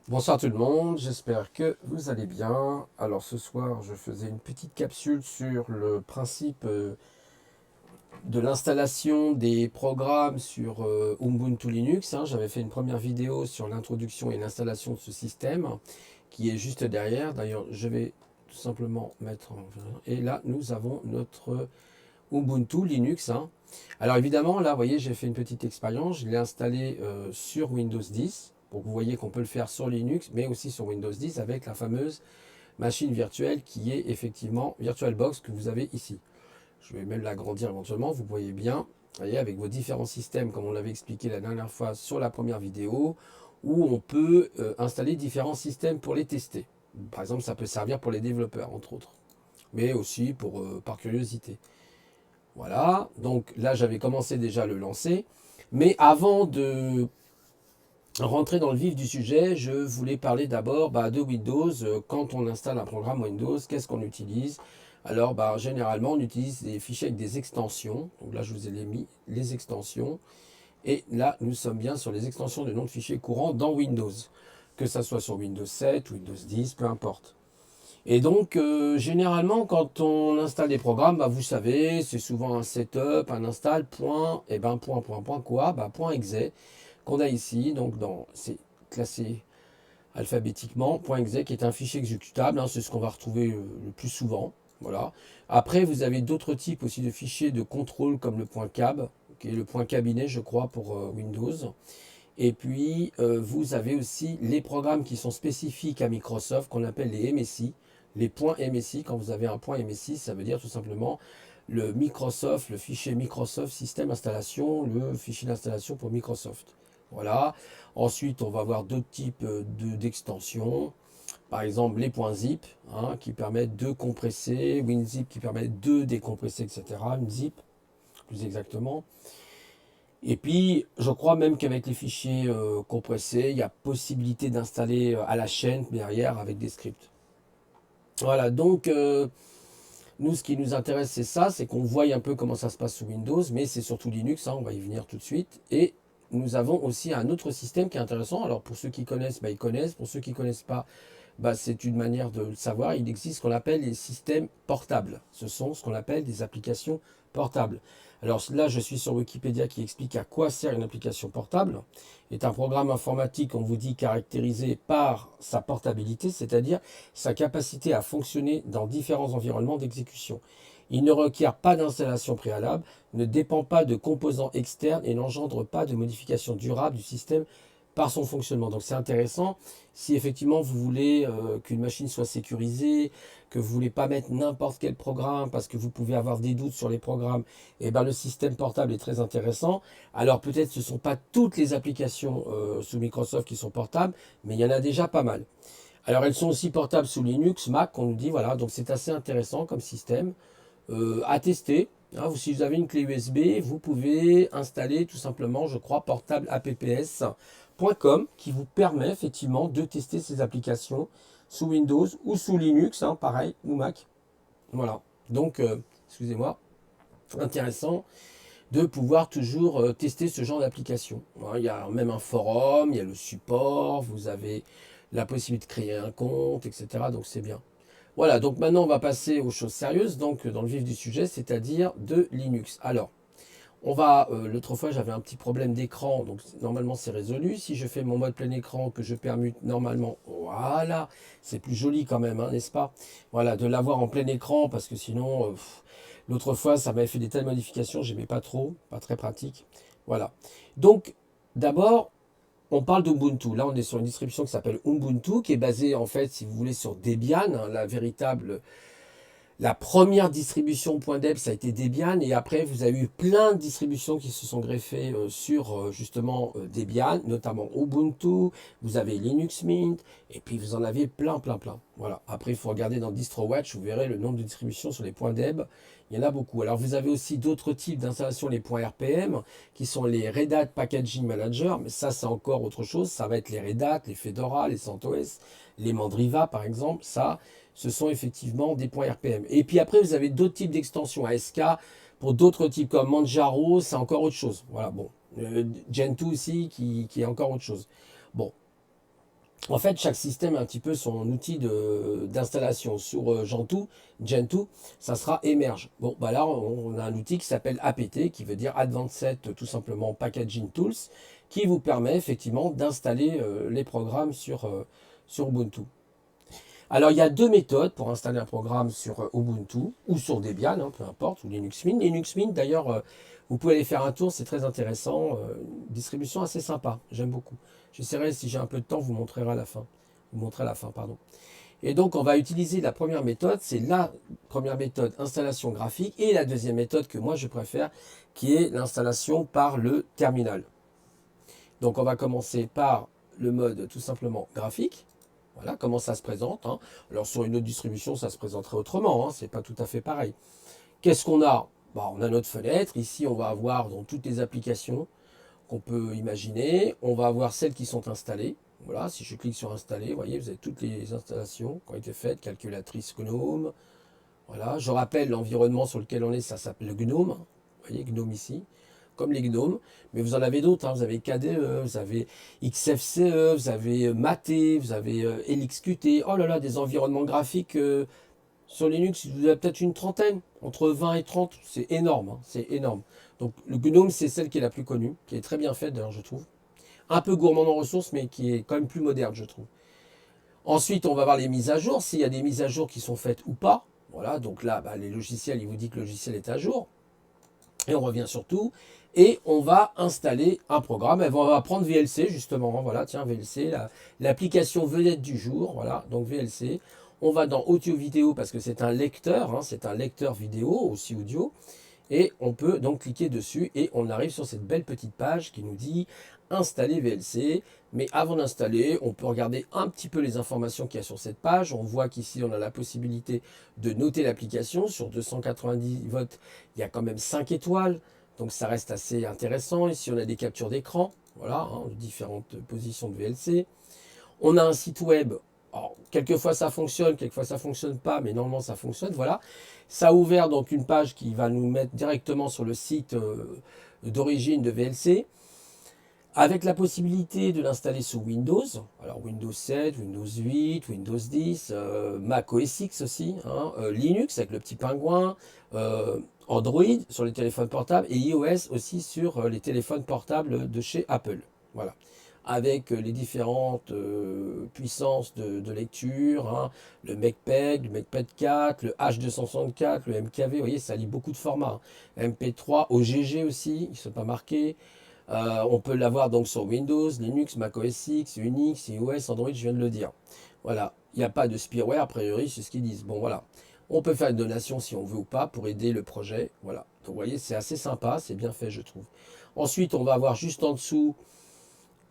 Bonsoir tout le monde, j'espère que vous allez bien. Alors ce soir, je faisais une petite capsule sur le principe de l'installation des programmes sur Ubuntu Linux, hein. J'avais fait une première vidéo sur l'introduction et l'installation de ce système qui est juste derrière. D'ailleurs, je vais tout simplement mettre en... Et là, nous avons notre Ubuntu Linux, hein. Alors évidemment, là, vous voyez, j'ai fait une petite expérience. Je l'ai installé sur Windows 10. Donc vous voyez qu'on peut le faire sur Linux, mais aussi sur Windows 10 avec la fameuse machine virtuelle qui est effectivement VirtualBox que vous avez ici. Je vais même l'agrandir éventuellement, vous voyez bien, vous voyez, avec vos différents systèmes, comme on l'avait expliqué la dernière fois sur la première vidéo, où on peut installer différents systèmes pour les tester. Par exemple, ça peut servir pour les développeurs, entre autres, mais aussi pour, par curiosité. Voilà, donc là j'avais commencé déjà à le lancer. Mais avant de rentrer dans le vif du sujet, je voulais parler d'abord de Windows. Quand on installe un programme Windows, qu'est-ce qu'on utilise? Alors généralement on utilise des fichiers avec des extensions. Donc là je vous ai mis les extensions. Et là nous sommes bien sur les extensions de nom de fichiers courants dans Windows. Que ça soit sur Windows 7, Windows 10, peu importe. Et donc, généralement, quand on installe des programmes, vous savez, c'est souvent un setup, un install, point, et point quoi, point exe, qu'on a ici, donc c'est classé alphabétiquement, point exe, qui est un fichier exécutable, hein, c'est ce qu'on va retrouver le plus souvent, voilà. Après, vous avez d'autres types aussi de fichiers de contrôle, comme le point cab, qui est le point cabinet, je crois, pour Windows. Et puis, vous avez aussi les programmes qui sont spécifiques à Microsoft, qu'on appelle les MSI, les points MSI. Quand vous avez un point MSI, ça veut dire tout simplement le Microsoft, le fichier Microsoft Système Installation, le fichier d'installation pour Microsoft. Voilà. Ensuite, on va avoir d'autres types d'extensions. Par exemple, les points zip, hein, qui permettent de compresser, WinZip qui permet de décompresser, etc. Une zip, plus exactement. Et puis, je crois même qu'avec les fichiers compressés, il y a possibilité d'installer à la chaîne derrière avec des scripts. Voilà, donc nous, ce qui nous intéresse, c'est ça, c'est qu'on voie un peu comment ça se passe sous Windows, mais c'est surtout Linux, hein, on va y venir tout de suite. Et nous avons aussi un autre système qui est intéressant. Alors, pour ceux qui connaissent, ils connaissent. Pour ceux qui ne connaissent pas, c'est une manière de le savoir. Il existe ce qu'on appelle les systèmes portables. Ce sont ce qu'on appelle des applications portables. Alors là, je suis sur Wikipédia qui explique à quoi sert une application portable. C'est un programme informatique, on vous dit, caractérisé par sa portabilité, c'est-à-dire sa capacité à fonctionner dans différents environnements d'exécution. Il ne requiert pas d'installation préalable, ne dépend pas de composants externes et n'engendre pas de modification durable du système par son fonctionnement. Donc c'est intéressant si effectivement vous voulez qu'une machine soit sécurisée, que vous ne voulez pas mettre n'importe quel programme parce que vous pouvez avoir des doutes sur les programmes, et le système portable est très intéressant. Alors peut-être ce ne sont pas toutes les applications sous Microsoft qui sont portables, mais il y en a déjà pas mal. Alors elles sont aussi portables sous Linux, Mac, on nous dit, voilà, donc c'est assez intéressant comme système à tester. Hein, si vous avez une clé USB, vous pouvez installer tout simplement, je crois, portableapps.com qui vous permet effectivement de tester ces applications sous Windows ou sous Linux, hein, pareil, ou Mac. Voilà. Donc, excusez-moi, intéressant de pouvoir toujours tester ce genre d'application. Il y a même un forum, il y a le support, vous avez la possibilité de créer un compte, etc. Donc c'est bien. Voilà, donc maintenant on va passer aux choses sérieuses, donc dans le vif du sujet, c'est-à-dire de Linux. Alors, l'autre fois j'avais un petit problème d'écran, donc normalement c'est résolu. Si je fais mon mode plein écran, que je permute normalement, voilà, c'est plus joli quand même, hein, n'est-ce pas? Voilà, de l'avoir en plein écran, parce que sinon, l'autre fois ça m'avait fait des telles modifications, j'aimais pas trop, pas très pratique. Voilà. Donc, d'abord, on parle d'Ubuntu. Là, on est sur une distribution qui s'appelle Ubuntu, qui est basée, en fait, si vous voulez, sur Debian, hein, la première distribution .deb, ça a été Debian, et après, vous avez eu plein de distributions qui se sont greffées sur, justement, Debian, notamment Ubuntu, vous avez Linux Mint, et puis vous en avez plein, plein, plein. Voilà. Après, il faut regarder dans DistroWatch, vous verrez le nombre de distributions sur les .deb. Il y en a beaucoup. Alors, vous avez aussi d'autres types d'installations, les .rpm, qui sont les Red Hat Packaging Manager, mais ça, c'est encore autre chose. Ça va être les Red Hat, les Fedora, les CentOS, les Mandriva, par exemple. Ça, ce sont effectivement des .rpm. Et puis après, vous avez d'autres types d'extensions ASK pour d'autres types comme Manjaro, c'est encore autre chose. Voilà, bon. Gentoo aussi, qui est encore autre chose. Bon. En fait, chaque système a un petit peu son outil d'installation. Sur Gentoo, ça sera Emerge. Bon, bah là, on a un outil qui s'appelle APT, qui veut dire Advanced, tout simplement Packaging Tools, qui vous permet effectivement d'installer les programmes sur Ubuntu. Alors, il y a deux méthodes pour installer un programme sur Ubuntu ou sur Debian, hein, peu importe, ou Linux Mint. Linux Mint, d'ailleurs, vous pouvez aller faire un tour, c'est très intéressant. Distribution assez sympa, j'aime beaucoup. J'essaierai, si j'ai un peu de temps, vous montrer à la fin. Vous montrer à la fin, pardon. Et donc, on va utiliser la première méthode, c'est la première méthode installation graphique, et la deuxième méthode que moi je préfère, qui est l'installation par le terminal. Donc, on va commencer par le mode tout simplement graphique. Voilà comment ça se présente, hein. Alors sur une autre distribution, ça se présenterait autrement, hein, c'est pas tout à fait pareil. Qu'est-ce qu'on a? Bah, on a notre fenêtre. Ici, on va avoir dans toutes les applications qu'on peut imaginer. On va avoir celles qui sont installées. Voilà, si je clique sur installer, vous voyez, vous avez toutes les installations qui ont été faites, calculatrice GNOME. Voilà, je rappelle l'environnement sur lequel on est, ça s'appelle GNOME. Vous voyez, GNOME ici, comme les GNOME. Mais vous en avez d'autres, hein. Vous avez KDE, vous avez XFCE, vous avez Mate, vous avez LXQT. Oh là là, des environnements graphiques sur Linux, vous avez peut-être une trentaine, entre 20 et 30. C'est énorme, hein, c'est énorme. Donc le GNOME, c'est celle qui est la plus connue, qui est très bien faite d'ailleurs, je trouve. Un peu gourmand en ressources, mais qui est quand même plus moderne, je trouve. Ensuite, on va voir les mises à jour, s'il y a des mises à jour qui sont faites ou pas. Voilà, donc là, bah, les logiciels, il vous dit que le logiciel est à jour. Et on revient sur tout. Et on va installer un programme. Et on va prendre VLC, justement. Voilà, tiens, VLC, l'application vedette du jour. Voilà, donc VLC. On va dans audio vidéo parce que c'est un lecteur, hein, c'est un lecteur vidéo, aussi audio. Et on peut donc cliquer dessus et on arrive sur cette belle petite page qui nous dit installer VLC. Mais avant d'installer, on peut regarder un petit peu les informations qu'il y a sur cette page. On voit qu'ici, on a la possibilité de noter l'application. Sur 290 votes, il y a quand même 5 étoiles. Donc ça reste assez intéressant. Ici, on a des captures d'écran. Voilà, hein, différentes positions de VLC. On a un site web. Alors, quelquefois ça fonctionne, quelquefois ça fonctionne pas, mais normalement ça fonctionne. Voilà. Ça a ouvert donc une page qui va nous mettre directement sur le site d'origine de VLC, avec la possibilité de l'installer sous Windows. Alors Windows 7, Windows 8, Windows 10, Mac OS X aussi, hein, Linux avec le petit pingouin, Android sur les téléphones portables et iOS aussi sur les téléphones portables de chez Apple. Voilà, avec les différentes puissances de lecture, hein, le MacPeg, le MacPad 4, le H264, le MKV, vous voyez, ça lit beaucoup de formats, hein. MP3, OGG aussi, ils ne sont pas marqués. On peut l'avoir donc sur Windows, Linux, Mac OS X, Unix, iOS, Android, je viens de le dire. Voilà, il n'y a pas de spyware, a priori, c'est ce qu'ils disent. Bon, voilà. On peut faire une donation si on veut ou pas pour aider le projet. Voilà. Donc, vous voyez, c'est assez sympa, c'est bien fait, je trouve. Ensuite, on va avoir juste en dessous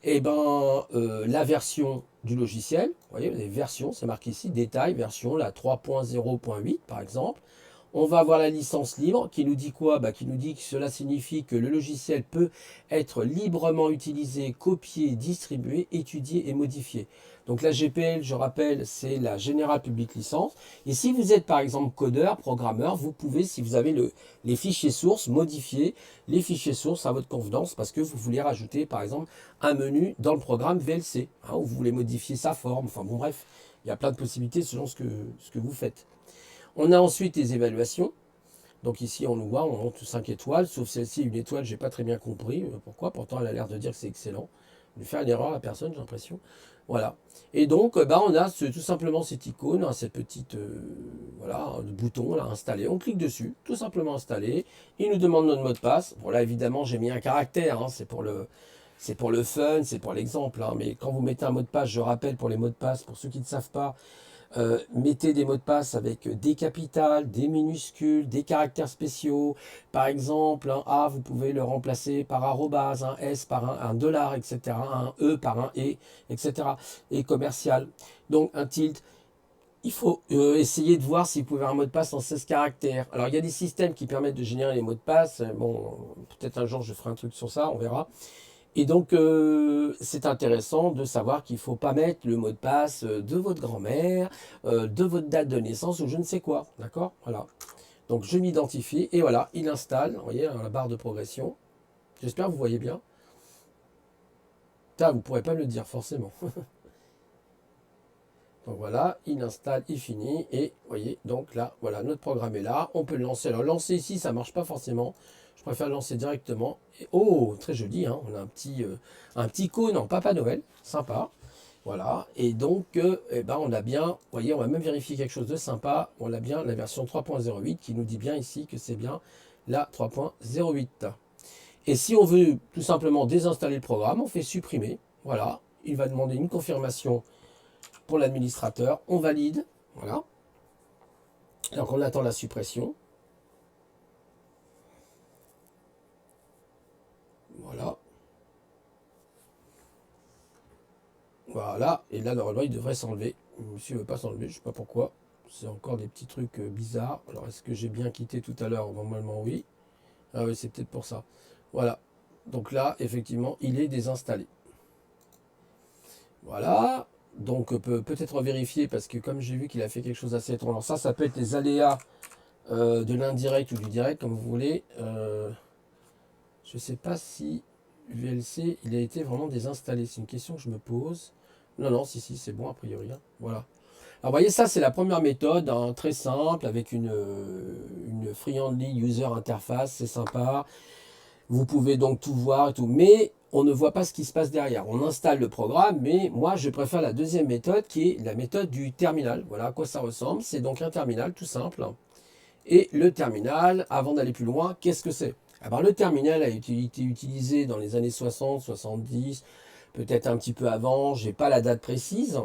la version du logiciel. Vous voyez, les versions, c'est marqué ici, détail, version, la 3.0.8 par exemple. On va avoir la licence libre qui nous dit quoi? Bah, qui nous dit que cela signifie que le logiciel peut être librement utilisé, copié, distribué, étudié et modifié. Donc la GPL, je rappelle, c'est la General Public License. Et si vous êtes par exemple codeur, programmeur, vous pouvez, si vous avez les fichiers sources, modifier les fichiers sources à votre convenance parce que vous voulez rajouter par exemple un menu dans le programme VLC, hein, ou vous voulez modifier sa forme. Enfin bon, bref, il y a plein de possibilités selon ce que vous faites. On a ensuite les évaluations. Donc ici, on nous voit, on monte 5 étoiles, sauf celle-ci, une étoile, j'ai pas très bien compris pourquoi. Pourtant, elle a l'air de dire que c'est excellent. Il lui fait une erreur, la personne, j'ai l'impression. Voilà. Et donc, bah, on a tout simplement cette icône, hein, cette petite voilà, bouton là, installé. On clique dessus, tout simplement installé. Il nous demande notre mot de passe. Bon, là, évidemment, j'ai mis un caractère, hein, c'est pour le fun, c'est pour l'exemple. Hein, mais quand vous mettez un mot de passe, je rappelle pour les mots de passe, pour ceux qui ne savent pas, mettez des mots de passe avec des capitales, des minuscules, des caractères spéciaux. Par exemple, un A, vous pouvez le remplacer par arrobase, un S par un dollar, etc. Un E par un E, etc. Et commercial. Donc un tilde. Il faut essayer de voir si vous pouvez avoir un mot de passe en 16 caractères. Alors il y a des systèmes qui permettent de générer les mots de passe. Bon, peut-être un jour je ferai un truc sur ça, on verra. Et donc, c'est intéressant de savoir qu'il ne faut pas mettre le mot de passe de votre grand-mère, de votre date de naissance ou je ne sais quoi. D'accord? Voilà. Donc, je m'identifie et voilà, il installe. Vous voyez, la barre de progression. J'espère que vous voyez bien. Ça, vous ne pourrez pas me le dire, forcément. Donc voilà, il installe, il finit. Et vous voyez, donc là, voilà, notre programme est là. On peut le lancer. Alors lancer ici, ça ne marche pas forcément. Je préfère le lancer directement. Et, oh, très joli, hein. On a un petit cône en Papa Noël. Sympa. Voilà. Et donc, eh ben, on a bien, vous voyez, on va même vérifier quelque chose de sympa. On a bien la version 3.08 qui nous dit bien ici que c'est bien la 3.08. Et si on veut tout simplement désinstaller le programme, on fait supprimer. Voilà. Il va demander une confirmation pour l'administrateur. On valide. Voilà. Donc on attend la suppression. Voilà. Voilà. Et là, normalement, il devrait s'enlever. Monsieur ne veut pas s'enlever. Je ne sais pas pourquoi. C'est encore des petits trucs bizarres. Alors, est-ce que j'ai bien quitté tout à l'heure? Normalement, oui. Ah oui, c'est peut-être pour ça. Voilà. Donc là, effectivement, il est désinstallé. Voilà. Donc peut-être vérifier parce que comme j'ai vu qu'il a fait quelque chose d'assez étrange. Alors ça peut être les aléas de l'indirect ou du direct, comme vous voulez. Je ne sais pas si VLC, il a été vraiment désinstallé. C'est une question que je me pose. Non, non, si, c'est bon a priori, hein. Voilà. Alors vous voyez, ça c'est la première méthode, hein, très simple, avec une friendly user interface, c'est sympa. Vous pouvez donc tout voir et tout, mais on ne voit pas ce qui se passe derrière. On installe le programme, mais moi je préfère la deuxième méthode qui est la méthode du terminal. Voilà à quoi ça ressemble. C'est donc un terminal tout simple. Et le terminal, avant d'aller plus loin, qu'est-ce que c'est? Alors, le terminal a été utilisé dans les années 60, 70, peut-être un petit peu avant, j'ai pas la date précise.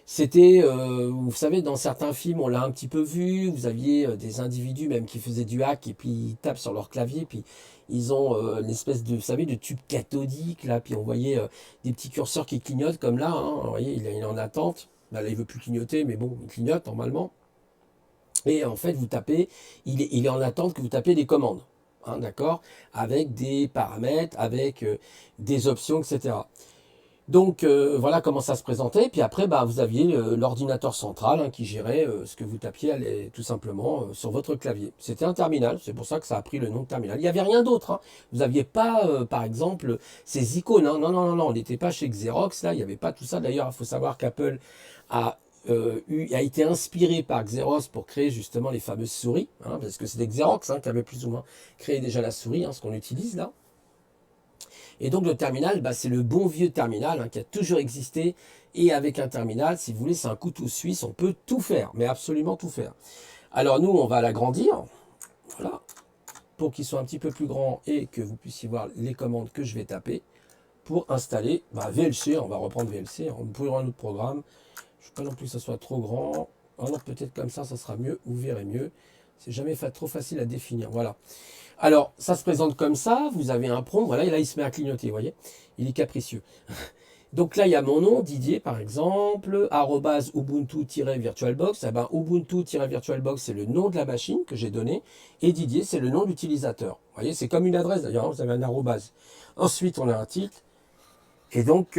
C'était, vous savez, dans certains films, on l'a un petit peu vu, vous aviez des individus même qui faisaient du hack et puis ils tapent sur leur clavier, puis ils ont une espèce de, vous savez, de tube cathodique, là, puis on voyait des petits curseurs qui clignotent comme là, hein, vous voyez, il est en attente. Là, il veut plus clignoter, mais bon, il clignote normalement. Et en fait, vous tapez, il est en attente que vous tapez des commandes, hein, d'accord? Avec des paramètres, avec des options, etc. Donc voilà comment ça se présentait. Puis après, bah, vous aviez l'ordinateur central, hein, qui gérait ce que vous tapiez tout simplement sur votre clavier. C'était un terminal, c'est pour ça que ça a pris le nom de terminal. Il n'y avait rien d'autre, hein. Vous n'aviez pas, par exemple, ces icônes, hein. Non, non, non, non, on n'était pas chez Xerox, là, il n'y avait pas tout ça. D'ailleurs, il faut savoir qu'Apple a, a été inspiré par Xerox pour créer justement les fameuses souris, hein, parce que c'était Xerox, hein, qui avait plus ou moins créé déjà la souris, hein, ce qu'on utilise là. Et donc le terminal, bah, c'est le bon vieux terminal, hein, qui a toujours existé. Et avec un terminal, si vous voulez, c'est un couteau suisse, on peut tout faire, mais absolument tout faire. Alors nous, on va l'agrandir, voilà, pour qu'il soit un petit peu plus grand et que vous puissiez voir les commandes que je vais taper pour installer VLC. On va reprendre VLC, on peut avoir un autre programme. Je ne veux pas non plus que ça soit trop grand. Alors peut-être comme ça sera mieux, vous verrez mieux. C'est jamais trop facile à définir, voilà. Alors, ça se présente comme ça, vous avez un prompt, voilà, et là il se met à clignoter, vous voyez, il est capricieux. Donc là, il y a mon nom, Didier par exemple, @ubuntu-virtualbox. Eh ben, Ubuntu-virtualbox, c'est le nom de la machine que j'ai donné, et Didier, c'est le nom de l'utilisateur. Vous voyez, c'est comme une adresse d'ailleurs, hein, vous avez un arrobase. Ensuite, on a un titre, et donc,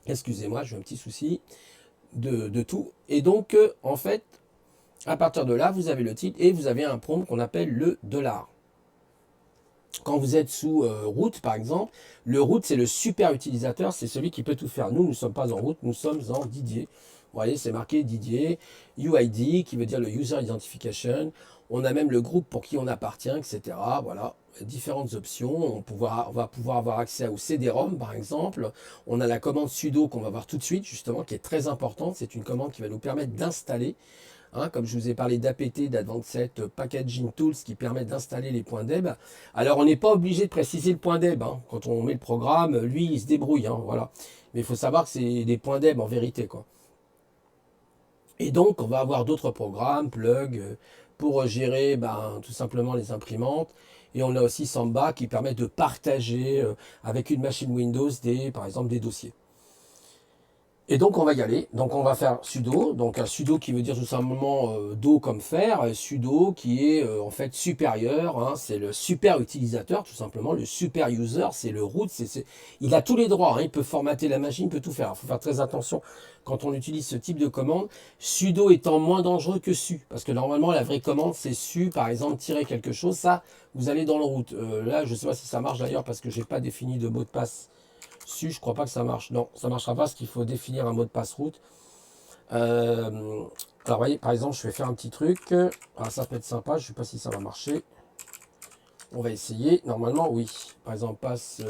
excusez-moi, j'ai un petit souci de tout. Et donc, en fait, à partir de là, vous avez le titre et vous avez un prompt qu'on appelle le $. Quand vous êtes sous root, par exemple, le root, c'est le super utilisateur, c'est celui qui peut tout faire. Nous, nous ne sommes pas en root, nous sommes en Didier. Vous voyez, c'est marqué Didier, UID, qui veut dire le User Identification. On a même le groupe pour qui on appartient, etc. Voilà, différentes options. On va pouvoir avoir accès au CD-ROM, par exemple. On a la commande sudo qu'on va voir tout de suite, justement, qui est très importante. C'est une commande qui va nous permettre d'installer. Hein, comme je vous ai parlé d'APT, d'Advanced Packaging Tools, qui permettent d'installer les points deb. Alors, on n'est pas obligé de préciser le point deb, hein. Quand on met le programme, lui, il se débrouille, hein, voilà. Mais il faut savoir que c'est des points deb en vérité, quoi. Et donc, on va avoir d'autres programmes, plug, pour gérer tout simplement les imprimantes. Et on a aussi Samba qui permet de partager avec une machine Windows par exemple des dossiers. Et donc on va y aller, donc on va faire sudo, donc un sudo qui veut dire tout simplement do comme faire, sudo qui est en fait supérieur, hein, c'est le super utilisateur tout simplement, le super user, c'est le root, il a tous les droits, hein, il peut formater la machine, il peut tout faire. Il faut faire très attention quand on utilise ce type de commande, sudo étant moins dangereux que su, parce que normalement la vraie commande c'est su, par exemple tirer quelque chose, ça vous allez dans le root. Là je ne sais pas si ça marche d'ailleurs parce que j'ai pas défini de mot de passe Si, je crois pas que ça marche. Non, ça marchera pas parce qu'il faut définir un mot de passe route. Alors, vous voyez, par exemple, je vais faire un petit truc. Alors, ça peut être sympa. Je sais pas si ça va marcher. On va essayer. Normalement, oui. Par exemple, passe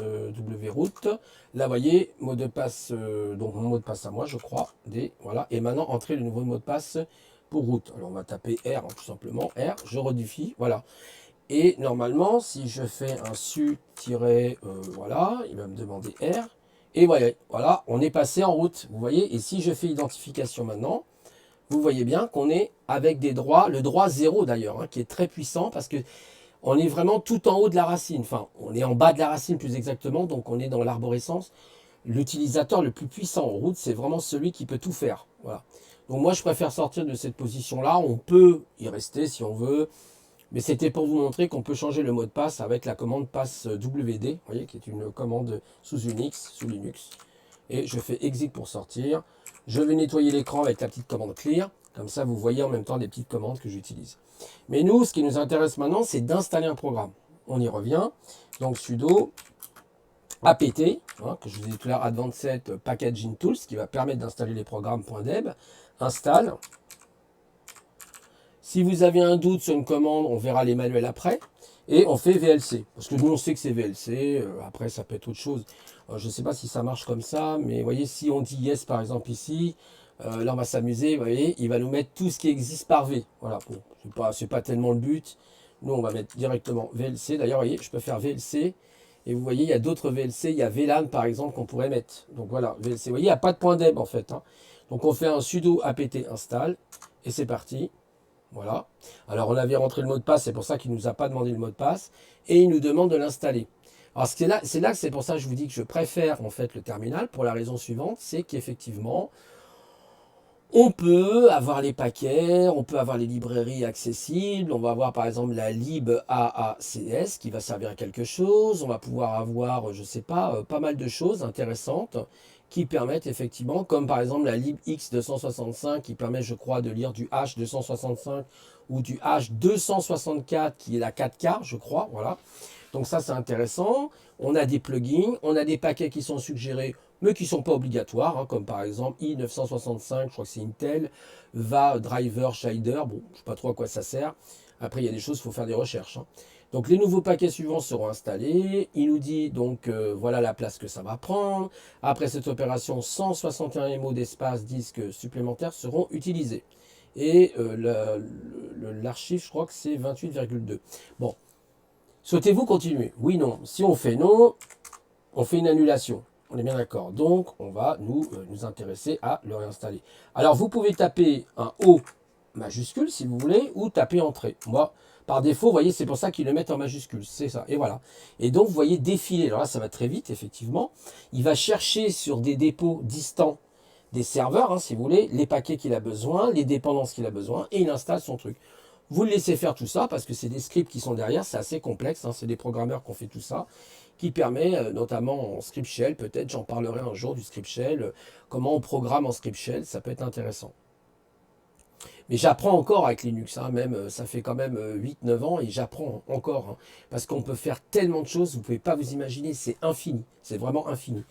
wroute. Là, vous voyez, mot de passe, donc mon mot de passe à moi, je crois. Voilà. Et maintenant, entrer le nouveau mot de passe pour route. Alors, on va taper R, hein, tout simplement. R, je modifie. Voilà. Et normalement, si je fais un su-voilà, il va me demander R. Et voilà, on est passé en route. Vous voyez, et si je fais identification maintenant, vous voyez bien qu'on est avec des droits, le droit 0 d'ailleurs, hein, qui est très puissant parce que on est vraiment tout en haut de la racine. Enfin, on est en bas de la racine plus exactement, donc on est dans l'arborescence. L'utilisateur le plus puissant en route, c'est vraiment celui qui peut tout faire. Voilà. Donc moi, je préfère sortir de cette position-là. On peut y rester si on veut. Mais c'était pour vous montrer qu'on peut changer le mot de passe avec la commande passe WD, vous voyez, qui est une commande sous Unix, sous Linux. Et je fais exit pour sortir. Je vais nettoyer l'écran avec la petite commande clear. Comme ça, vous voyez en même temps les petites commandes que j'utilise. Mais nous, ce qui nous intéresse maintenant, c'est d'installer un programme. On y revient. Donc sudo apt, hein, que je vous ai dit tout à l'heure, Advanced Packaging Tools, qui va permettre d'installer les programmes .deb. Installe. Si vous avez un doute sur une commande, on verra les manuels après. Et on fait VLC. Parce que nous, on sait que c'est VLC. Après, ça peut être autre chose. Je ne sais pas si ça marche comme ça. Mais vous voyez, si on dit yes, par exemple, ici, là, on va s'amuser. Vous voyez, il va nous mettre tout ce qui existe par V. Voilà. Bon, c'est pas tellement le but. Nous, on va mettre directement VLC. D'ailleurs, vous voyez, je peux faire VLC. Et vous voyez, il y a d'autres VLC. Il y a VLAN, par exemple, qu'on pourrait mettre. Donc voilà, VLC. Vous voyez, il n'y a pas de point .deb, en fait. Hein. Donc, on fait un sudo apt install. Et c'est parti. Voilà. Alors, on avait rentré le mot de passe, c'est pour ça qu'il ne nous a pas demandé le mot de passe. Et il nous demande de l'installer. Alors, c'est là que c'est pour ça que je vous dis que je préfère en fait le terminal, pour la raison suivante, c'est qu'effectivement, on peut avoir les paquets, on peut avoir les librairies accessibles, on va avoir par exemple la lib AACS qui va servir à quelque chose, on va pouvoir avoir, je sais pas, pas mal de choses intéressantes qui permettent effectivement, comme par exemple la lib X265 qui permet je crois de lire du H265 ou du H264 qui est la 4K je crois, voilà. Donc ça c'est intéressant, on a des plugins, on a des paquets qui sont suggérés mais qui ne sont pas obligatoires, hein, comme par exemple i965, je crois que c'est Intel, va driver shader, bon, je ne sais pas trop à quoi ça sert. Après, il y a des choses, il faut faire des recherches. Hein. Donc, les nouveaux paquets suivants seront installés. Il nous dit donc, voilà la place que ça va prendre. Après cette opération, 161 MO d'espace disque supplémentaires seront utilisés. Et l'archive, je crois que c'est 28,2. Bon, souhaitez-vous continuer? Oui, non. Si on fait non, on fait une annulation. On est bien d'accord. Donc, on va nous intéresser à le réinstaller. Alors, vous pouvez taper un O majuscule, si vous voulez, ou taper Entrée. Moi, par défaut, vous voyez, c'est pour ça qu'ils le mettent en majuscule. C'est ça. Et voilà. Et donc, vous voyez défiler. Alors là, ça va très vite, effectivement. Il va chercher sur des dépôts distants des serveurs, hein, si vous voulez, les paquets qu'il a besoin, les dépendances qu'il a besoin, et il installe son truc. Vous le laissez faire tout ça, parce que c'est des scripts qui sont derrière, c'est assez complexe, hein, c'est des programmeurs qui ont fait tout ça, qui permet, notamment en script shell, peut-être j'en parlerai un jour du script shell, comment on programme en script shell, ça peut être intéressant. Mais j'apprends encore avec Linux, hein, même ça fait quand même 8-9 ans et j'apprends encore, hein, parce qu'on peut faire tellement de choses, vous ne pouvez pas vous imaginer, c'est infini, c'est vraiment infini.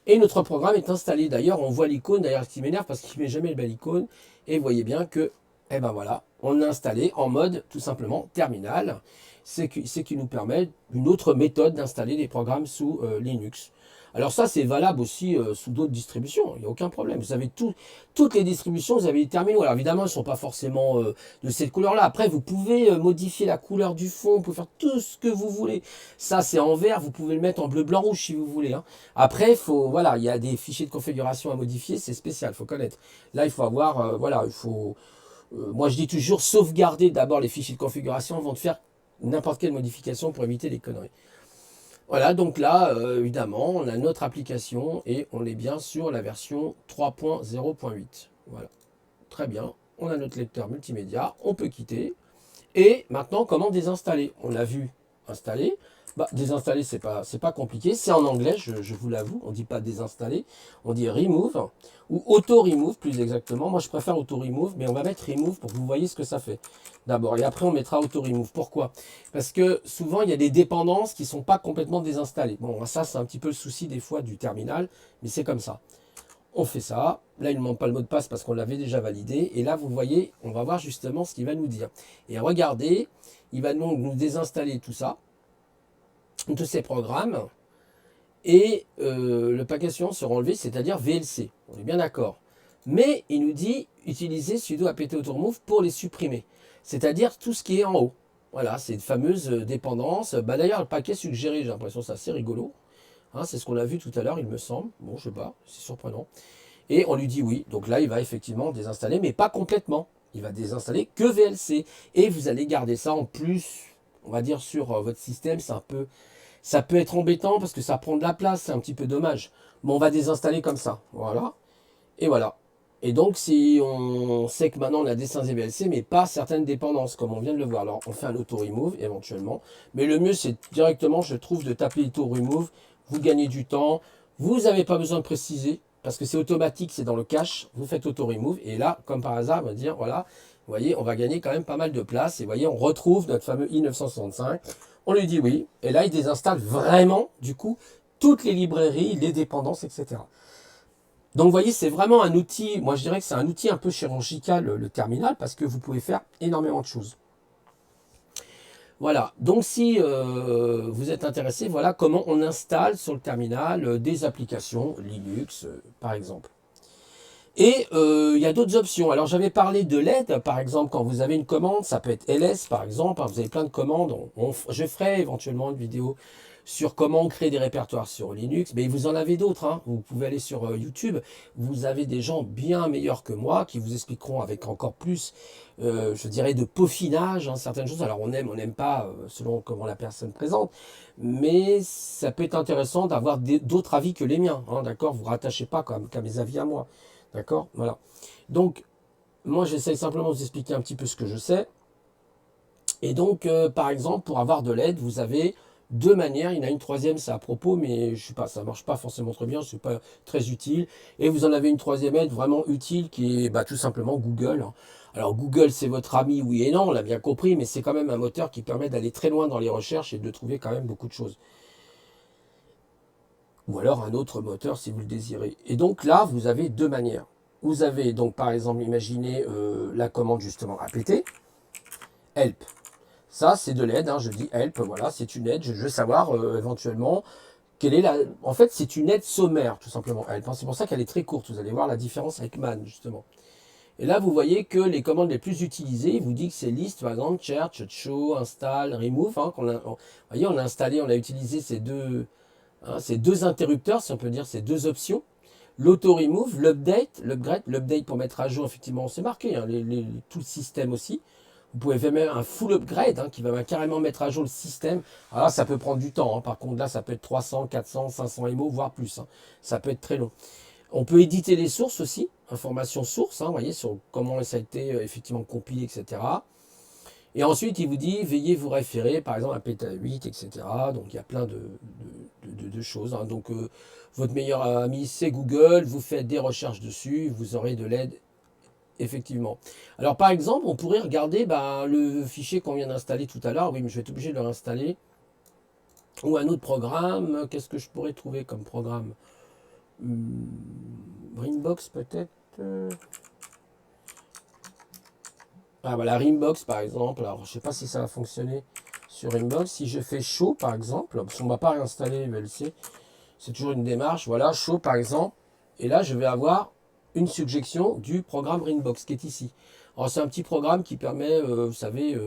Et notre programme est installé, d'ailleurs on voit l'icône, d'ailleurs ce qui m'énerve parce qu'il ne met jamais le bel icône, et vous voyez bien que, eh ben voilà, on l'a installé en mode tout simplement terminal, c'est qui nous permet une autre méthode d'installer des programmes sous Linux. Alors ça, c'est valable aussi sous d'autres distributions, il n'y a aucun problème. Vous avez toutes les distributions, vous avez les terminaux. Alors évidemment, ils ne sont pas forcément de cette couleur-là. Après, vous pouvez modifier la couleur du fond, vous pouvez faire tout ce que vous voulez. Ça, c'est en vert, vous pouvez le mettre en bleu, blanc, rouge si vous voulez. Hein. Après, voilà, il y a des fichiers de configuration à modifier, c'est spécial, il faut connaître. Là, il faut avoir, voilà, il faut... moi, je dis toujours, sauvegarder d'abord les fichiers de configuration avant de faire n'importe quelle modification pour éviter les conneries. Voilà, donc là, évidemment, on a notre application et on est bien sur la version 3.0.8. Voilà, très bien. On a notre lecteur multimédia, on peut quitter. Et maintenant, comment désinstaller? On l'a vu installer. Bah, désinstaller, c'est pas compliqué. C'est en anglais, je vous l'avoue. On dit pas désinstaller, on dit remove ou auto-remove plus exactement. Moi, je préfère auto-remove, mais on va mettre remove pour que vous voyez ce que ça fait. D'abord, et après, on mettra auto-remove. Pourquoi? Parce que souvent, il y a des dépendances qui ne sont pas complètement désinstallées. Bon, ça, c'est un petit peu le souci des fois du terminal, mais c'est comme ça. On fait ça. Là, il ne manque pas le mot de passe parce qu'on l'avait déjà validé. Et là, vous voyez, on va voir justement ce qu'il va nous dire. Et regardez, il va donc nous désinstaller tout ça, tous ces programmes, et le paquet suivant sera enlevé, c'est-à-dire VLC. On est bien d'accord. Mais il nous dit utiliser sudo apt autoremove pour les supprimer, c'est-à-dire tout ce qui est en haut. Voilà, c'est une fameuse dépendance. Bah, d'ailleurs, le paquet suggéré, j'ai l'impression que c'est assez rigolo. Hein, c'est ce qu'on a vu tout à l'heure, il me semble. Bon, je sais pas, c'est surprenant. Et on lui dit oui. Donc là, il va effectivement désinstaller, mais pas complètement. Il va désinstaller que VLC. Et vous allez garder ça en plus, on va dire, sur votre système. Ça peut être embêtant parce que ça prend de la place, c'est un petit peu dommage. Mais on va désinstaller comme ça. Voilà. Et voilà. Et donc, si on sait que maintenant on a des VLC, mais pas certaines dépendances, comme on vient de le voir. Alors, on fait un auto-remove éventuellement. Mais le mieux, c'est directement, je trouve, de taper auto-remove. Vous gagnez du temps. Vous n'avez pas besoin de préciser, parce que c'est automatique, c'est dans le cache. Vous faites auto-remove. Et là, comme par hasard, on va dire, voilà, vous voyez, on va gagner quand même pas mal de place. Et vous voyez, on retrouve notre fameux i965. On lui dit oui. Et là, il désinstalle vraiment, du coup, toutes les librairies, les dépendances, etc. Donc vous voyez, c'est vraiment un outil, moi je dirais que c'est un outil un peu chirurgical, le terminal, parce que vous pouvez faire énormément de choses. Voilà, donc si vous êtes intéressé, voilà comment on installe sur le terminal des applications Linux, par exemple. Et il y a d'autres options. Alors j'avais parlé de l'aide, par exemple, quand vous avez une commande, ça peut être ls par exemple, hein, vous avez plein de commandes. Je ferai éventuellement une vidéo sur comment créer des répertoires sur Linux, mais vous en avez d'autres. Hein. Vous pouvez aller sur YouTube, vous avez des gens bien meilleurs que moi qui vous expliqueront avec encore plus, je dirais, de peaufinage, hein, certaines choses. Alors on n'aime pas, selon comment la personne présente, mais ça peut être intéressant d'avoir d'autres avis que les miens. Hein, d'accord, vous ne rattachez pas qu'à mes avis à moi. D'accord, voilà. Donc, moi, j'essaye simplement de vous expliquer un petit peu ce que je sais. Et donc, par exemple, pour avoir de l'aide, vous avez deux manières. Il y en a une troisième, c'est à propos, mais je sais pas, ça marche pas forcément très bien, c'est pas très utile. Et vous en avez une troisième aide vraiment utile qui est bah, tout simplement Google. Alors Google, c'est votre ami, oui et non, on l'a bien compris, mais c'est quand même un moteur qui permet d'aller très loin dans les recherches et de trouver quand même beaucoup de choses. Ou alors un autre moteur si vous le désirez. Et donc là, vous avez deux manières. Vous avez donc par exemple, imaginez la commande justement apt, help. Ça, c'est de l'aide, hein, je dis help, voilà, c'est une aide, je veux savoir éventuellement quelle est la... En fait, c'est une aide sommaire, tout simplement, help. Hein. C'est pour ça qu'elle est très courte, vous allez voir la différence avec man, justement. Et là, vous voyez que les commandes les plus utilisées, il vous dit que c'est list, par exemple, search, show, install, remove. Hein, vous voyez, on a installé, on a utilisé ces deux interrupteurs, si on peut dire, ces deux options. L'auto-remove, l'update, l'upgrade, l'update pour mettre à jour, effectivement, c'est marqué, hein, tout le système aussi. Vous pouvez faire même un full upgrade hein, qui va carrément mettre à jour le système. Alors là, ça peut prendre du temps. Hein. Par contre, là, ça peut être 300, 400, 500 MO, voire plus. Hein. Ça peut être très long. On peut éditer les sources aussi, informations sources, hein, vous voyez, sur comment ça a été effectivement compilé, etc. Et ensuite, il vous dit, veuillez vous référer, par exemple, à PETA 8, etc. Donc, il y a plein de choses. Hein. Donc, votre meilleur ami, c'est Google. Vous faites des recherches dessus. Vous aurez de l'aide, effectivement. Alors, par exemple, on pourrait regarder le fichier qu'on vient d'installer tout à l'heure. Oui, mais je vais être obligé de le réinstaller. Ou un autre programme. Qu'est-ce que je pourrais trouver comme programme Rimbox, peut-être Ah voilà, Rimbox par exemple. Alors je sais pas si ça va fonctionner sur Rimbox. Si je fais show par exemple, parce qu'on ne va pas réinstaller VLC, c'est toujours une démarche. Voilà, show par exemple. Et là je vais avoir une suggestion du programme Rimbox qui est ici. Alors c'est un petit programme qui permet, vous savez,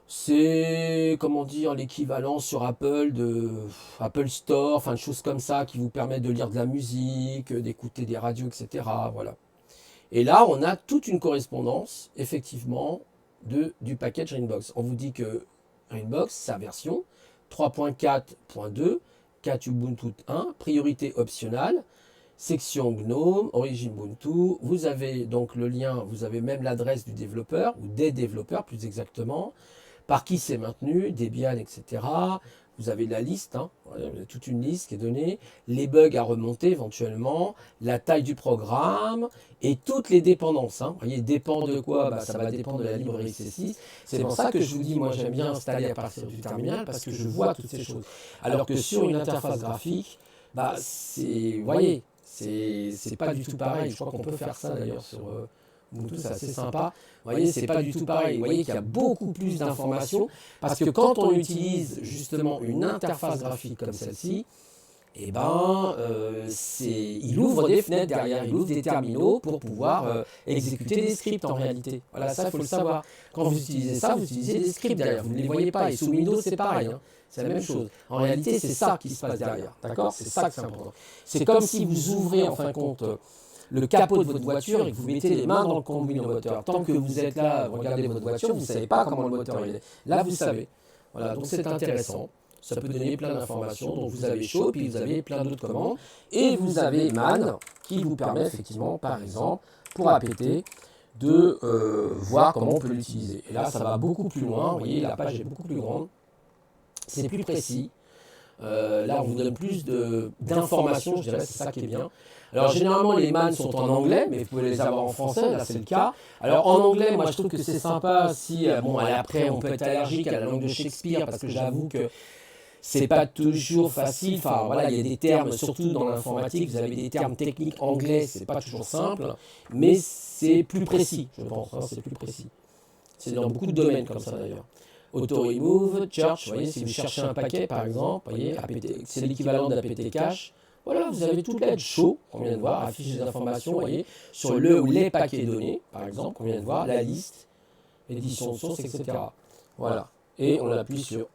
c'est comment dire l'équivalent sur Apple de Apple Store, enfin de choses comme ça qui vous permettent de lire de la musique, d'écouter des radios, etc. Voilà. Et là, on a toute une correspondance, effectivement, du package Rainbox. On vous dit que Rainbox, sa version 3.4.2, 4 Ubuntu 1, priorité optionnelle, section GNOME, origine Ubuntu. Vous avez donc le lien, vous avez même l'adresse du développeur, ou des développeurs plus exactement. par qui c'est maintenu, Debian, etc. Vous avez la liste, hein, vous avez toute une liste qui est donnée, les bugs à remonter éventuellement, la taille du programme et toutes les dépendances. Hein. Vous voyez, dépend de quoi? Ça va dépendre de la librairie C6. C'est pour ça que je vous dis, moi j'aime bien installer à partir du terminal parce que je vois toutes ces choses. Alors que sur une interface graphique, vous voyez, c'est pas du tout pareil. Je crois qu'on peut faire ça d'ailleurs sur Ubuntu, c'est assez sympa. Vous voyez, c'est pas du tout pareil. Vous voyez qu'il y a beaucoup plus d'informations parce que quand on utilise justement une interface graphique comme celle-ci, il ouvre des fenêtres derrière, il ouvre des terminaux pour pouvoir exécuter des scripts en réalité. Voilà, ça il faut le savoir. Quand vous utilisez ça, vous utilisez des scripts derrière, vous ne les voyez pas. Et sous Windows, c'est pareil, hein. C'est la même chose. En réalité, c'est ça qui se passe derrière. D'accord? C'est ça que c'est important. C'est comme si vous ouvrez en fin de compte le capot de votre voiture et que vous mettez les mains dans le cambouis de moteur. Tant que vous êtes là, vous regardez votre voiture, vous ne savez pas comment le moteur il est. Là, vous savez. Voilà, donc c'est intéressant. Ça peut donner plein d'informations. Donc vous avez chaud, puis vous avez plein d'autres commandes. Et vous avez man qui vous permet effectivement, par exemple, pour APT, de voir comment on peut l'utiliser. Et là, ça va beaucoup plus loin. Vous voyez, la page est beaucoup plus grande. C'est plus précis. Là, on vous donne plus d'informations, je dirais, c'est ça qui est bien. Alors, généralement, les man sont en anglais, mais vous pouvez les avoir en français, là, c'est le cas. Alors, en anglais, moi, je trouve que c'est sympa si, après, on peut être allergique à la langue de Shakespeare, parce que j'avoue que c'est pas toujours facile. Enfin, voilà, il y a des termes, surtout dans l'informatique, vous avez des termes techniques anglais, c'est pas toujours simple, mais c'est plus précis, je pense, hein, c'est plus précis. C'est dans beaucoup de domaines comme ça, d'ailleurs. Auto-remove, church, vous voyez, si vous cherchez un paquet par exemple, voyez, c'est l'équivalent d'APT cache. Voilà, vous avez toute l'aide show, qu'on vient de voir, affiche des informations, vous voyez, sur le ou les paquets donnés, par exemple, qu'on vient de voir, la liste, édition de source, etc. Voilà, et on appuie sur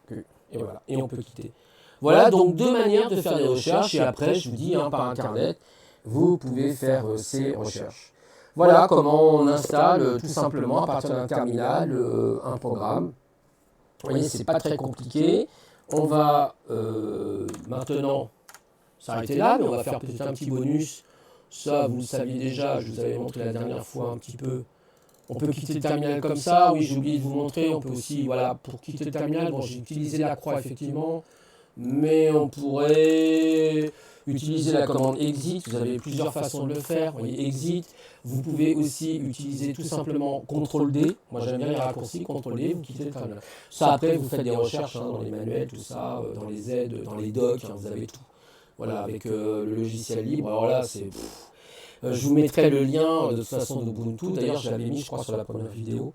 Q, et voilà, et on peut quitter. Voilà, donc deux manières de faire des recherches, et après, je vous dis, hein, par Internet, vous pouvez faire ces recherches. Voilà comment on installe tout simplement à partir d'un terminal un programme. Vous voyez, c'est pas très compliqué. On va maintenant s'arrêter là, mais on va faire peut-être un petit bonus. Ça, vous le saviez déjà, je vous avais montré la dernière fois un petit peu. On peut quitter le terminal comme ça. Oui, j'ai oublié de vous montrer. On peut aussi, voilà, pour quitter le terminal, bon, j'ai utilisé la croix effectivement, mais on pourrait utiliser la commande exit. Vous avez plusieurs façons de le faire. Vous voyez, exit. Vous pouvez aussi utiliser tout simplement CTRL-D. Moi, j'aime bien les raccourcis. CTRL-D, vous quittez le terminal. Ça, après, vous faites des recherches hein, dans les manuels, tout ça, dans les aides, dans les docs, hein, vous avez tout. Voilà, avec le logiciel libre. Alors là, c'est... je vous mettrai le lien de toute façon d'Ubuntu. D'ailleurs, je l'avais mis, je crois, sur la première vidéo.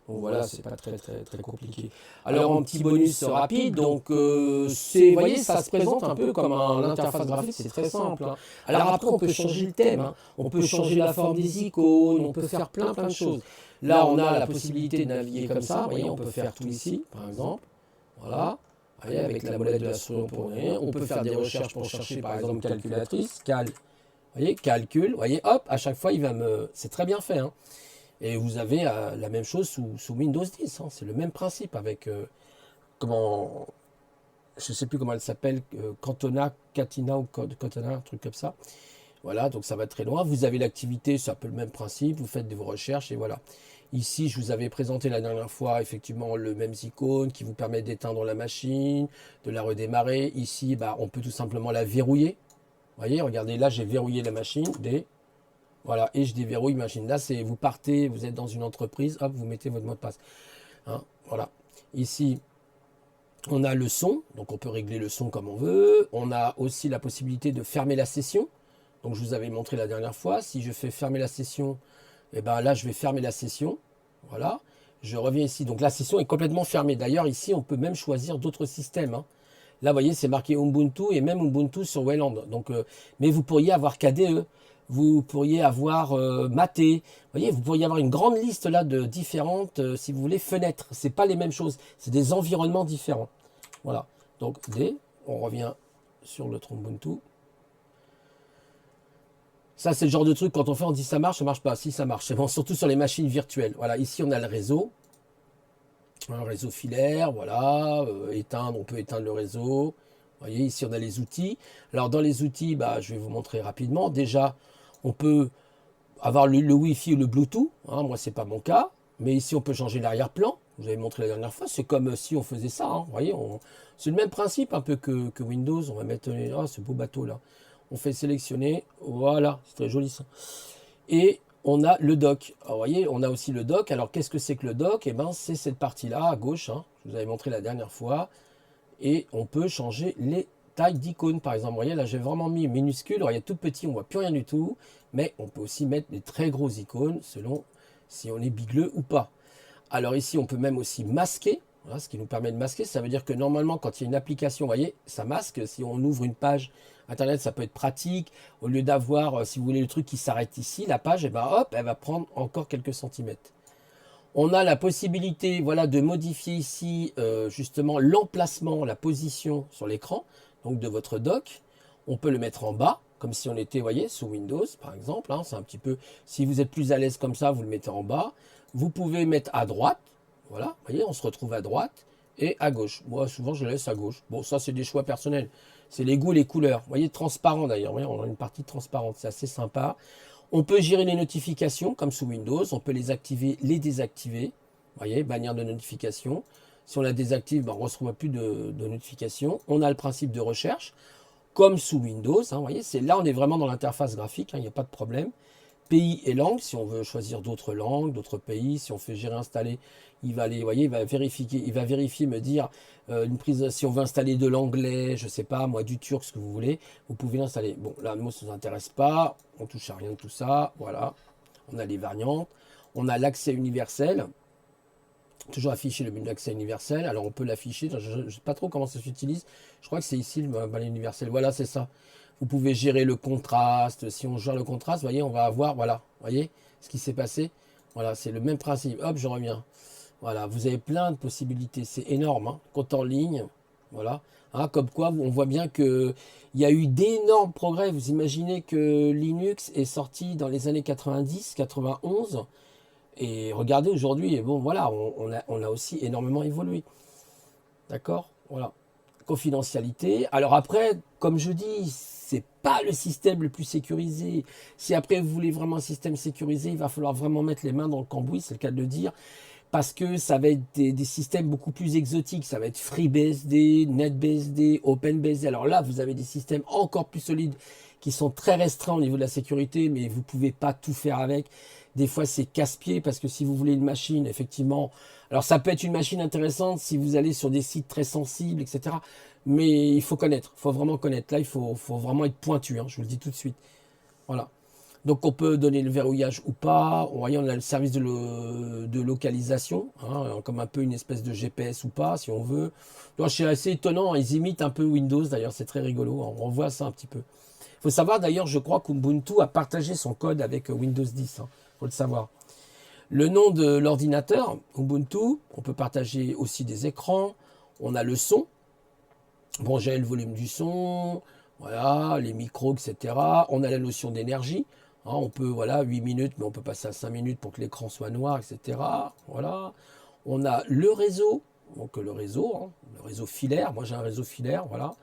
Donc voilà, c'est pas très compliqué. Alors un petit bonus rapide, donc vous voyez, ça se présente un peu comme l'interface graphique, c'est très simple. Hein. Alors après, on peut changer le thème, hein. On peut changer la forme des icônes, on peut faire plein de choses. Là, on a la possibilité de naviguer comme ça, vous voyez, on peut faire tout ici, par exemple. Voilà, vous voyez, avec la molette de la souris, on peut faire des recherches pour chercher, par exemple, calculatrice, vous voyez, calcul, vous voyez, hop, à chaque fois, il va me... C'est très bien fait, hein. Et vous avez la même chose sous Windows 10. Hein. C'est le même principe avec, je ne sais plus comment elle s'appelle, Katina ou Cortana, un truc comme ça. Voilà, donc ça va très loin. Vous avez l'activité, c'est un peu le même principe. Vous faites vos recherches et voilà. Ici, je vous avais présenté la dernière fois, effectivement, le même icône qui vous permet d'éteindre la machine, de la redémarrer. Ici, on peut tout simplement la verrouiller. Vous voyez, regardez, là, j'ai verrouillé la machine. Voilà, et je déverrouille machine. Là, c'est vous partez, vous êtes dans une entreprise, hop, vous mettez votre mot de passe. Hein, voilà. Ici, on a le son, donc on peut régler le son comme on veut. On a aussi la possibilité de fermer la session. Donc, je vous avais montré la dernière fois. Si je fais fermer la session, et là, je vais fermer la session. Voilà. Je reviens ici. Donc, la session est complètement fermée. D'ailleurs, ici, on peut même choisir d'autres systèmes. Hein. Là, vous voyez, c'est marqué Ubuntu et même Ubuntu sur Wayland. Donc, mais vous pourriez avoir KDE. Vous pourriez avoir Maté, vous voyez, vous pourriez avoir une grande liste là de différentes, si vous voulez, fenêtres. C'est pas les mêmes choses, c'est des environnements différents. Voilà, donc D, on revient sur le Ubuntu. Ça, c'est le genre de truc, quand on fait, on dit ça marche pas. Si, ça marche, c'est bon, surtout sur les machines virtuelles. Voilà, ici, on a le réseau. Un réseau filaire, voilà, éteindre, on peut éteindre le réseau. Vous voyez, ici, on a les outils. Alors, dans les outils, je vais vous montrer rapidement. Déjà, on peut avoir le Wi-Fi ou le Bluetooth. Hein, moi, ce n'est pas mon cas. Mais ici, on peut changer l'arrière-plan. je vous avais montré la dernière fois, c'est comme si on faisait ça, hein, vous voyez, c'est le même principe un peu que Windows, on va mettre ce beau bateau là. On fait sélectionner, voilà, c'est très joli ça. Et on a le dock. Alors, vous voyez, on a aussi le dock. Alors, qu'est-ce que c'est que le dock? Eh ben, c'est cette partie-là, à gauche, hein, je vous avais montré la dernière fois. Et on peut changer les tailles d'icônes, par exemple. Vous voyez, là, j'ai vraiment mis minuscule. Alors, il y a tout petit, on voit plus rien du tout. Mais on peut aussi mettre des très grosses icônes, selon si on est bigleux ou pas. Alors, ici, on peut même aussi masquer. Voilà, ce qui nous permet de masquer, ça veut dire que normalement, quand il y a une application, vous voyez, ça masque. Si on ouvre une page Internet, ça peut être pratique. Au lieu d'avoir, si vous voulez, le truc qui s'arrête ici, la page, et ben, hop, elle va prendre encore quelques centimètres. On a la possibilité, voilà, de modifier ici, justement, l'emplacement, la position sur l'écran, donc de votre dock. On peut le mettre en bas, comme si on était, vous voyez, sous Windows, par exemple. Hein, c'est un petit peu, si vous êtes plus à l'aise comme ça, vous le mettez en bas. Vous pouvez mettre à droite. Voilà, vous voyez, on se retrouve à droite et à gauche. Moi, souvent, je laisse à gauche. Bon, ça, c'est des choix personnels. C'est les goûts et les couleurs. Vous voyez, transparent d'ailleurs. Vous voyez, on a une partie transparente. C'est assez sympa. On peut gérer les notifications comme sous Windows. On peut les activer, les désactiver. Vous voyez, bannière de notification. Si on la désactive, ben, on ne reçoit plus de notifications. On a le principe de recherche comme sous Windows. Hein, vous voyez, là, on est vraiment dans l'interface graphique. Hein, il n'y a pas de problème. Pays et langue, si on veut choisir d'autres langues, d'autres pays, si on fait gérer installer, il va aller, vous voyez, il va vérifier, me dire une prise, si on veut installer de l'anglais, je sais pas, moi du turc, ce que vous voulez, vous pouvez l'installer. Bon, là, moi, ça ne nous intéresse pas, on touche à rien de tout ça, voilà. On a les variantes, on a l'accès universel, toujours afficher le menu d'accès universel, alors on peut l'afficher, je ne sais pas trop comment ça s'utilise, je crois que c'est ici le menu universel, voilà, c'est ça. Vous pouvez gérer le contraste. Si on gère le contraste, vous voyez, on va avoir, voilà, vous voyez ce qui s'est passé. Voilà, c'est le même principe. Hop, je reviens. Voilà, vous avez plein de possibilités. C'est énorme, hein. Compte en ligne, voilà. Hein, comme quoi, on voit bien qu'il y a eu d'énormes progrès. Vous imaginez que Linux est sorti dans les années 90, 91. Et regardez aujourd'hui, bon, voilà, on a aussi énormément évolué. D'accord? Voilà. Confidentialité. Alors après, comme je dis, c'est pas le système le plus sécurisé. Si après vous voulez vraiment un système sécurisé, il va falloir vraiment mettre les mains dans le cambouis, c'est le cas de le dire, parce que ça va être des systèmes beaucoup plus exotiques. Ça va être FreeBSD, NetBSD, OpenBSD. Alors là, vous avez des systèmes encore plus solides qui sont très restreints au niveau de la sécurité, mais vous pouvez pas tout faire avec. Des fois, c'est casse-pied parce que si vous voulez une machine, effectivement, alors ça peut être une machine intéressante si vous allez sur des sites très sensibles, etc. Mais il faut connaître, il faut vraiment connaître. Là, il faut vraiment être pointu, hein, je vous le dis tout de suite. Voilà. Donc on peut donner le verrouillage ou pas. On voit, on a le service de localisation, hein, comme un peu une espèce de GPS ou pas, si on veut. Donc c'est assez étonnant, ils imitent un peu Windows, d'ailleurs, c'est très rigolo, on voit ça un petit peu. Il faut savoir d'ailleurs, je crois qu'Ubuntu a partagé son code avec Windows 10, hein, faut le savoir. Le nom de l'ordinateur, Ubuntu, on peut partager aussi des écrans, on a le son, bon, j'ai le volume du son, voilà, les micros, etc. On a la notion d'énergie, hein, on peut, voilà, 8 minutes, mais on peut passer à 5 minutes pour que l'écran soit noir, etc. Voilà. On a le réseau, donc hein, le réseau filaire, moi j'ai un réseau filaire, voilà.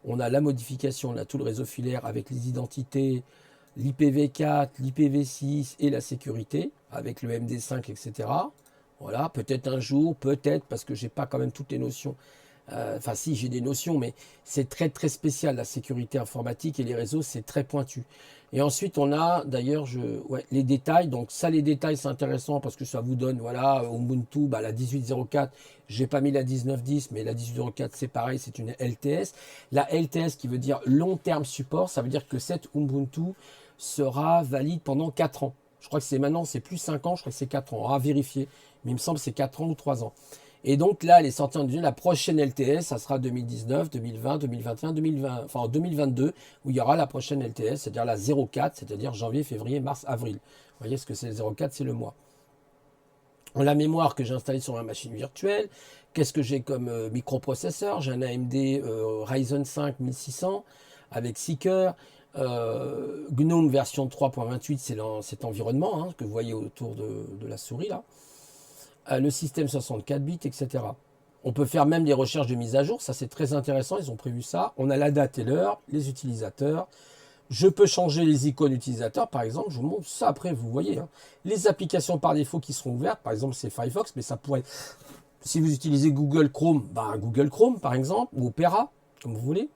On a la modification, on a tout le réseau filaire avec les identités, l'IPv4, l'IPv6 et la sécurité, avec le MD5, etc. Voilà, peut-être un jour, peut-être, parce que j'ai pas quand même toutes les notions. Enfin, si, j'ai des notions, mais c'est très très spécial, la sécurité informatique et les réseaux, c'est très pointu. Et ensuite, on a d'ailleurs les détails. Donc ça, les détails, c'est intéressant parce que ça vous donne, voilà, Ubuntu, bah, la 18.04, j'ai pas mis la 19.10, mais la 18.04, c'est pareil, c'est une LTS. La LTS qui veut dire long terme support, ça veut dire que cette Ubuntu sera valide pendant 4 ans. Je crois que c'est maintenant, c'est plus 5 ans, je crois que c'est 4 ans, à vérifier. Mais il me semble que c'est 4 ans ou 3 ans. Et donc là, elle est sortie en 2020. La prochaine LTS, ça sera 2019, 2020, 2021, 2020, enfin en 2022, où il y aura la prochaine LTS, c'est-à-dire la 04, c'est-à-dire janvier, février, mars, avril. Vous voyez ce que c'est le 04, c'est le mois. La mémoire que j'ai installée sur ma machine virtuelle, qu'est-ce que j'ai comme microprocesseur? J'ai un AMD Ryzen 5 1600 avec 6 cœurs. GNOME version 3.28, c'est cet environnement, hein, que vous voyez autour de la souris là. Le système 64 bits, etc. On peut faire même des recherches de mise à jour, ça c'est très intéressant, ils ont prévu ça. On a la date et l'heure, les utilisateurs. Je peux changer les icônes utilisateurs, par exemple, je vous montre ça après, vous voyez. Hein. Les applications par défaut qui seront ouvertes, par exemple c'est Firefox, mais ça pourrait Si vous utilisez Google Chrome, ben Google Chrome par exemple, ou Opera, comme vous voulez.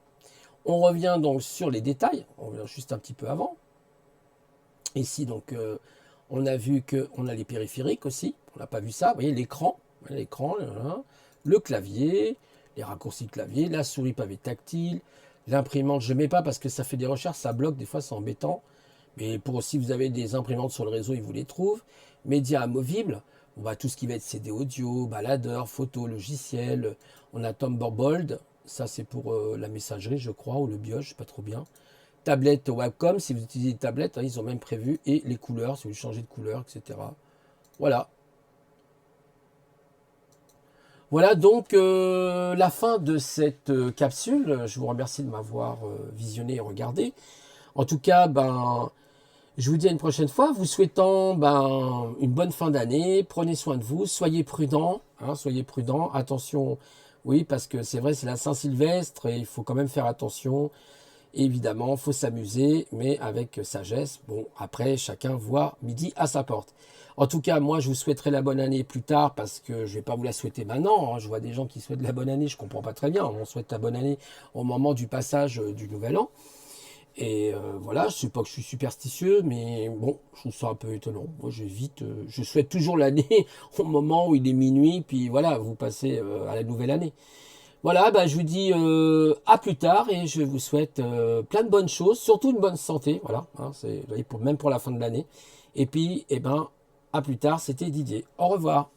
On revient donc sur les détails, on revient juste un petit peu avant. Ici, donc, on a vu qu'on a les périphériques aussi, on n'a pas vu ça. Vous voyez l'écran, le clavier, les raccourcis clavier, la souris pavé tactile, l'imprimante, je ne mets pas parce que ça fait des recherches, ça bloque, des fois c'est embêtant. Mais pour aussi, vous avez des imprimantes sur le réseau, ils vous les trouvent. Médias amovibles, on va tout ce qui va être CD audio, baladeur, photo, logiciel. On a Thunderbolt, ça c'est pour la messagerie, je crois, ou le BIOS, je ne sais pas trop bien. Tablette Wacom, si vous utilisez des tablettes, hein, ils ont même prévu, et les couleurs, si vous changez de couleur, etc. Voilà. Voilà donc la fin de cette capsule. Je vous remercie de m'avoir visionné et regardé. En tout cas, ben, je vous dis à une prochaine fois, vous souhaitant ben, une bonne fin d'année. Prenez soin de vous, soyez prudents, hein, soyez prudents. Attention, oui, parce que c'est vrai, c'est la Saint-Sylvestre et il faut quand même faire attention. Évidemment, il faut s'amuser, mais avec sagesse. Bon, après, chacun voit midi à sa porte. En tout cas, moi, je vous souhaiterai la bonne année plus tard parce que je ne vais pas vous la souhaiter maintenant, hein. Je vois des gens qui souhaitent la bonne année, je ne comprends pas très bien. On souhaite la bonne année au moment du passage du nouvel an. Et voilà, je sais pas que je suis superstitieux, mais bon, je trouve ça un peu étonnant. Moi, je souhaite toujours l'année au moment où il est minuit, puis voilà, vous passez à la nouvelle année. Voilà, bah, je vous dis à plus tard et je vous souhaite plein de bonnes choses, surtout une bonne santé, voilà, hein, c'est, vous voyez, même pour la fin de l'année. Et puis, eh ben, à plus tard, c'était Didier. Au revoir.